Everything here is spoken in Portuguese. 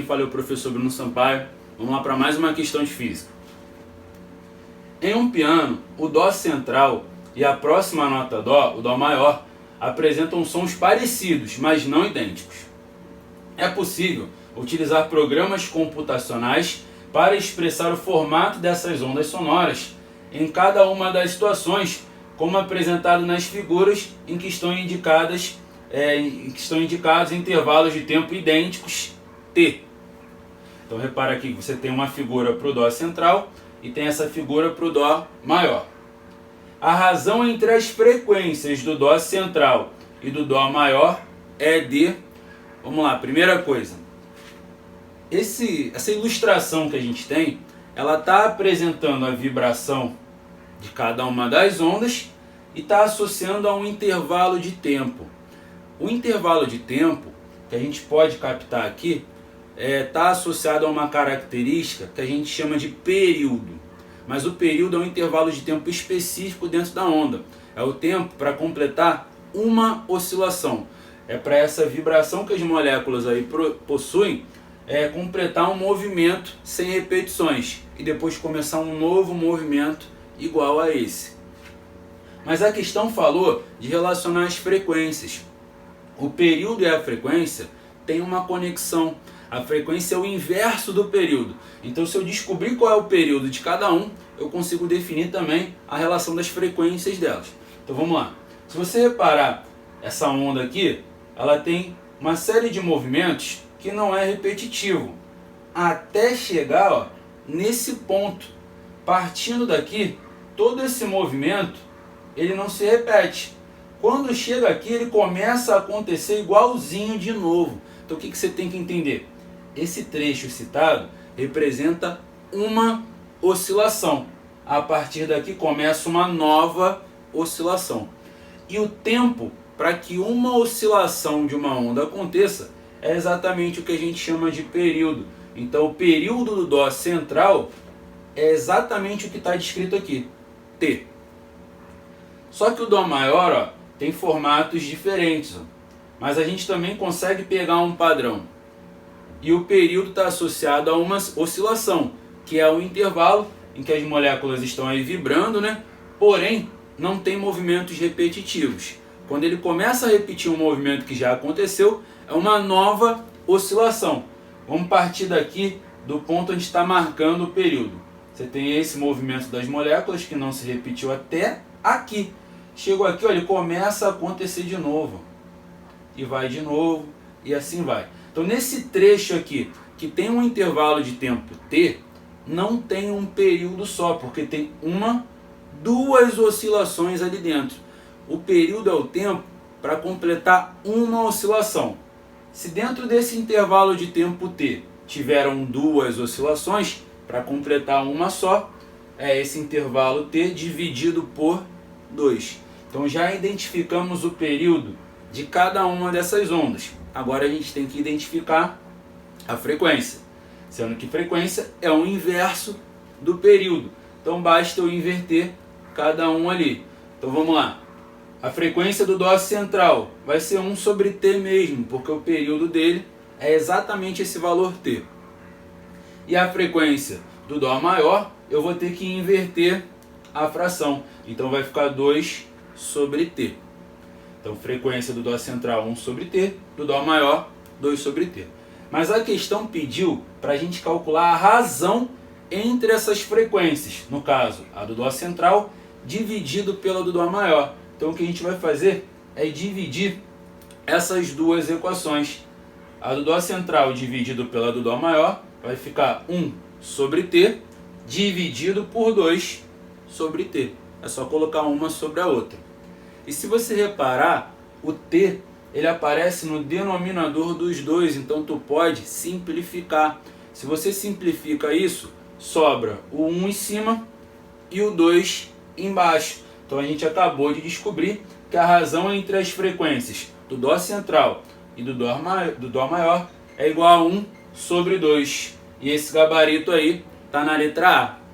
fala é o professor Bruno Sampaio. Vamos lá para mais uma questão de física. Em um piano, o Dó central e a próxima nota Dó, o Dó maior, apresentam sons parecidos, mas não idênticos. É possível utilizar programas computacionais para expressar o formato dessas ondas sonoras em cada uma das situações, como apresentado nas figuras em que estão indicados intervalos de tempo idênticos t. Então repara aqui que você tem uma figura para o Dó central e tem essa figura para o Dó maior. A razão entre as frequências do Dó central e do Dó maior é de... Vamos lá, primeira coisa. Essa ilustração que a gente tem, ela está apresentando a vibração de cada uma das ondas e está associando a um intervalo de tempo. O intervalo de tempo que a gente pode captar aqui está associado a uma característica que a gente chama de período. Mas o período é um intervalo de tempo específico dentro da onda. É o tempo para completar uma oscilação. É para essa vibração que as moléculas aí possuem completar um movimento sem repetições e depois começar um novo movimento igual a esse. Mas a questão falou de relacionar as frequências. O período e a frequência têm uma conexão. A frequência é o inverso do período. Então, se eu descobrir qual é o período de cada um, eu consigo definir também a relação das frequências delas. Então, vamos lá. Se você reparar, essa onda aqui, ela tem uma série de movimentos que não é repetitivo, até chegar nesse ponto. Partindo daqui, todo esse movimento, ele não se repete. Quando chega aqui, ele começa a acontecer igualzinho de novo. Então o que você tem que entender? Esse trecho citado representa uma oscilação. A partir daqui começa uma nova oscilação. E o tempo para que uma oscilação de uma onda aconteça é exatamente o que a gente chama de período. Então o período do Dó central é exatamente o que está descrito aqui, T. Só que o Dó maior tem formatos diferentes, mas a gente também consegue pegar um padrão. E o período está associado a uma oscilação, que é o intervalo em que as moléculas estão aí vibrando, né? Porém, não tem movimentos repetitivos. Quando ele começa a repetir um movimento que já aconteceu, é uma nova oscilação. Vamos partir daqui do ponto onde está marcando o período. Você tem esse movimento das moléculas que não se repetiu até aqui. Chegou aqui, ele começa a acontecer de novo. E vai de novo, e assim vai. Então nesse trecho aqui, que tem um intervalo de tempo t, não tem um período só, porque tem duas oscilações ali dentro. O período é o tempo para completar uma oscilação. Se dentro desse intervalo de tempo t tiveram duas oscilações, para completar uma só, é esse intervalo t dividido por 2. Então já identificamos o período de cada uma dessas ondas. Agora a gente tem que identificar a frequência, sendo que frequência é o inverso do período. Então basta eu inverter cada um ali. Então vamos lá. A frequência do Dó central vai ser 1 sobre T mesmo, porque o período dele é exatamente esse valor T. E a frequência do Dó maior, eu vou ter que inverter a fração. Então vai ficar 2 sobre T. Então frequência do Dó central 1 sobre T, do Dó maior 2 sobre T. Mas a questão pediu para a gente calcular a razão entre essas frequências. No caso, a do Dó central dividido pela do Dó maior. Então o que a gente vai fazer é dividir essas duas equações. A do Dó central dividido pela do Dó maior vai ficar 1 sobre T dividido por 2 sobre T. É só colocar uma sobre a outra. E se você reparar, o T ele aparece no denominador dos dois, então tu pode simplificar. Se você simplifica isso, sobra o 1 em cima e o 2 embaixo. Então a gente acabou de descobrir que a razão entre as frequências do Dó central e do Dó maior é igual a 1 sobre 2. E esse gabarito aí está na letra A.